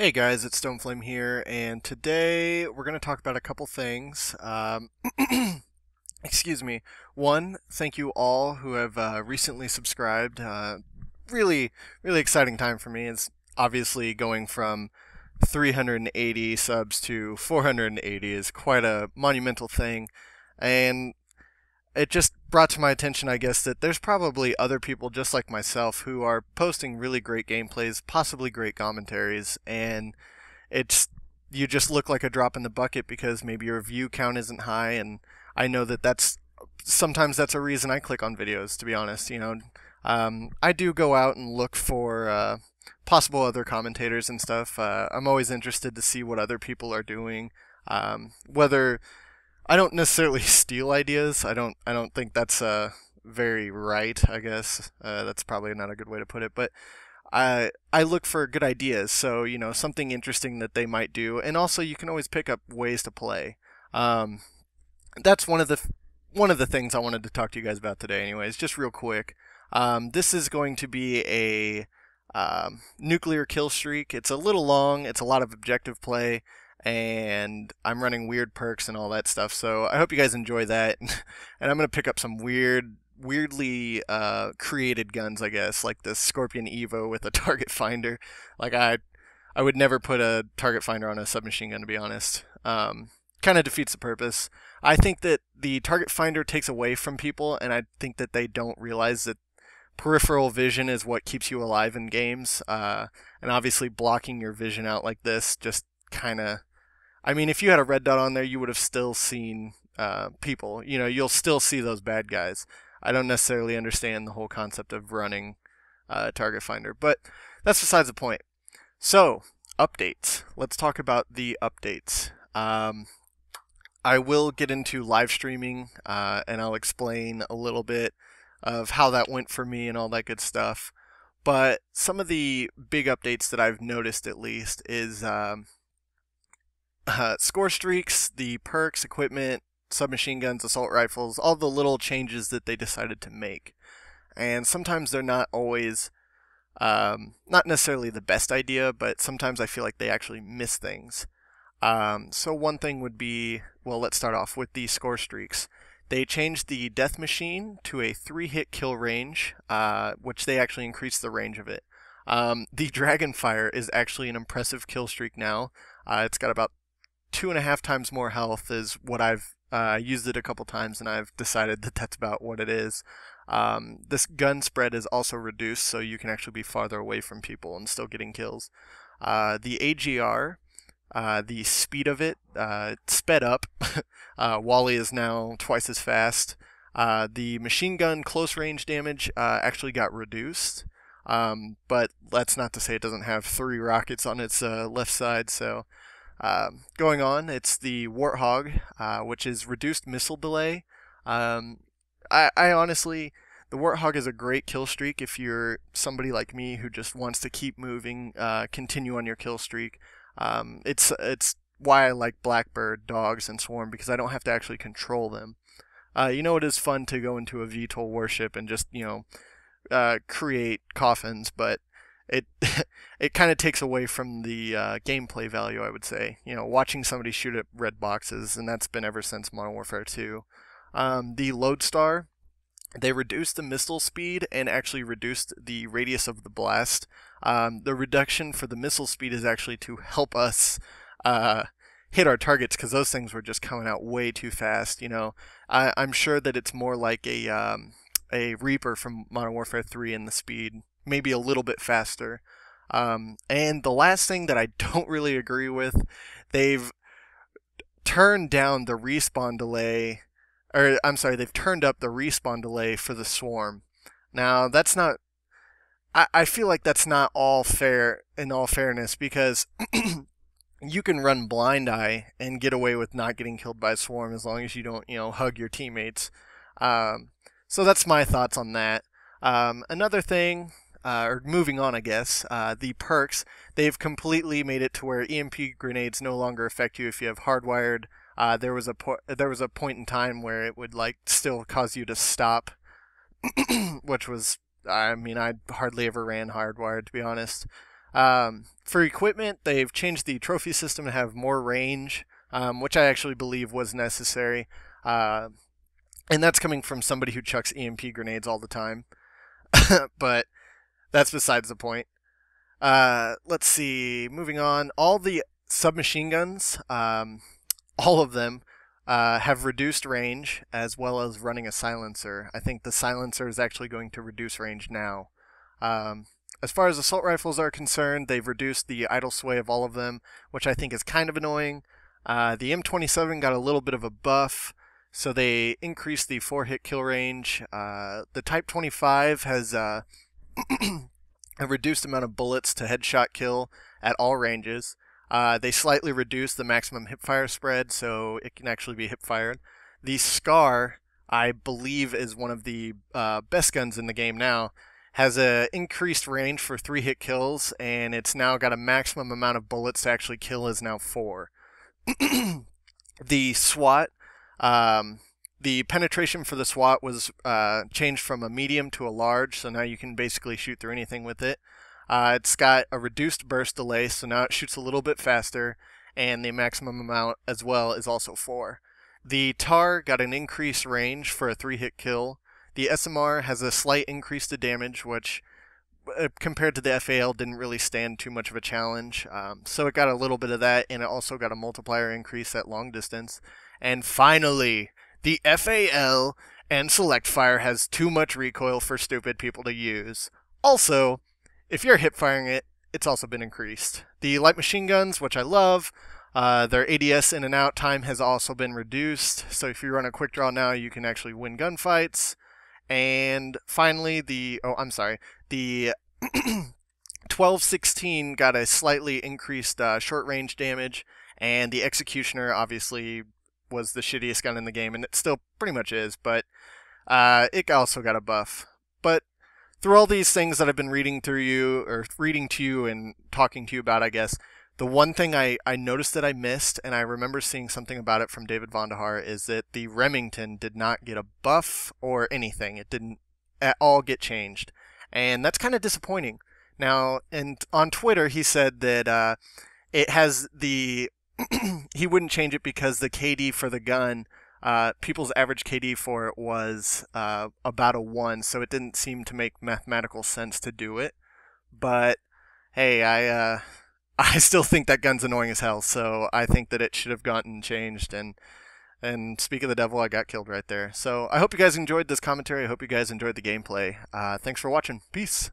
Hey guys, it's Stoneflame here, and today we're going to talk about a couple things. Excuse me. One, thank you all who have recently subscribed. Really exciting time for me. It's obviously going from 380 subs to 480 is quite a monumental thing, and it just brought to my attention, I guess, that there's probably other people just like myself who are posting really great gameplays, possibly great commentaries, and it's you just look like a drop in the bucket because maybe your view count isn't high, and I know that that's sometimes that's a reason I click on videos, to be honest. I do go out and look for possible other commentators and stuff. I'm always interested to see what other people are doing, whether I don't necessarily steal ideas. I don't think that's very right. I guess that's probably not a good way to put it. But I look for good ideas. So something interesting that they might do, and also you can always pick up ways to play. Um, that's one of the things I wanted to talk to you guys about today. Anyways, just real quick. This is going to be a nuclear kill streak. It's a little long. It's a lot of objective play, and I'm running weird perks and all that stuff. So I hope you guys enjoy that. And I'm gonna pick up some weirdly created guns, I guess, like the Scorpion Evo with a target finder. Like I would never put a target finder on a submachine gun, to be honest. Kind of defeats the purpose. I think that the target finder takes away from people, and I think that they don't realize that peripheral vision is what keeps you alive in games. And obviously blocking your vision out like this just kind of, I mean, if you had a red dot on there, you would have still seen people. You'll still see those bad guys. I don't necessarily understand the whole concept of running target finder, but that's besides the point. So, updates. Let's talk about the updates. I will get into live streaming, and I'll explain a little bit of how that went for me and all that good stuff. But some of the big updates that I've noticed, at least, is score streaks, the perks, equipment, submachine guns, assault rifles, all the little changes that they decided to make. And sometimes they're not always, not necessarily the best idea, but sometimes I feel like they actually miss things. So one thing would be, well, let's start off with the score streaks. They changed the death machine to a 3-hit kill range, which they actually increased the range of it. The Dragonfire is actually an impressive kill streak now. It's got about 2.5 times more health is what I've used it a couple times, and I've decided that that's about what it is. This gun spread is also reduced, so you can actually be farther away from people and still getting kills. The AGR, the speed of it, sped up. Wally is now twice as fast. The machine gun close range damage actually got reduced, but that's not to say it doesn't have 3 rockets on its left side. So going on, it's the Warthog, which is reduced missile delay. I honestly, the Warthog is a great kill streak if you're somebody like me who just wants to keep moving, continue on your kill streak. It's why I like Blackbird, Dogs, and Swarm, because I don't have to actually control them. It is fun to go into a VTOL warship and just, create coffins, but it it kind of takes away from the gameplay value, I would say. Watching somebody shoot at red boxes, and that's been ever since Modern Warfare 2. The Lodestar, they reduced the missile speed and actually reduced the radius of the blast. The reduction for the missile speed is actually to help us hit our targets, because those things were just coming out way too fast. I'm sure that it's more like a Reaper from Modern Warfare 3 in the speed, maybe a little bit faster. And the last thing that I don't really agree with, they've turned down the respawn delay, or I'm sorry, they've turned up the respawn delay for the Swarm. Now, that's not, I feel like that's not all fair, in all fairness, because you can run blind eye and get away with not getting killed by a Swarm as long as you don't, hug your teammates. So that's my thoughts on that. Another thing, or moving on, I guess, the perks, they've completely made it to where EMP grenades no longer affect you if you have hardwired. There was a point in time where it would still cause you to stop, which was, I mean, I hardly ever ran hardwired, to be honest. For equipment, they've changed the trophy system to have more range, which I actually believe was necessary. And that's coming from somebody who chucks EMP grenades all the time. But that's besides the point. Let's see. Moving on. All the submachine guns, all of them, have reduced range as well as running a silencer. I think the silencer is actually going to reduce range now. As far as assault rifles are concerned, they've reduced the idle sway of all of them, which I think is kind of annoying. The M27 got a little bit of a buff, so they increased the 4-hit kill range. The Type 25 has a reduced amount of bullets to headshot kill at all ranges. They slightly reduced the maximum hipfire spread, so it can actually be hipfired. The Scar, I believe, is one of the best guns in the game now. Has a increased range for 3-hit kills, and it's now got a maximum amount of bullets to actually kill is now 4. The SWAT, the penetration for the SWAT was changed from a medium to a large, so now you can basically shoot through anything with it. It's got a reduced burst delay, so now it shoots a little bit faster, and the maximum amount as well is also 4. The TAR got an increased range for a 3-hit kill. The SMR has a slight increase to damage, which compared to the FAL didn't really stand too much of a challenge. So it got a little bit of that, and it also got a multiplier increase at long distance. And finally, the FAL and Select Fire has too much recoil for stupid people to use. Also, if you're hip firing it, it's also been increased. The light machine guns, which I love, their ADS in and out time has also been reduced. So if you run a quick draw now, you can actually win gunfights. And finally, the 1216 got a slightly increased short range damage, and the Executioner obviously was the shittiest gun in the game, and it still pretty much is, but it also got a buff. But through all these things that I've been reading to you and talking to you about, I guess, the one thing I noticed that I missed, and I remember seeing something about it from David Vonderhaar, is that the Remington did not get a buff or anything. It didn't at all get changed. And that's kind of disappointing. Now, and on Twitter, he said that it has the... he wouldn't change it because the KD for the gun, people's average KD for it was about a 1, so it didn't seem to make mathematical sense to do it. But, hey, I still think that gun's annoying as hell, so I think that it should have gotten changed, and speak of the devil, I got killed right there. So I hope you guys enjoyed this commentary. I hope you guys enjoyed the gameplay. Thanks for watching. Peace.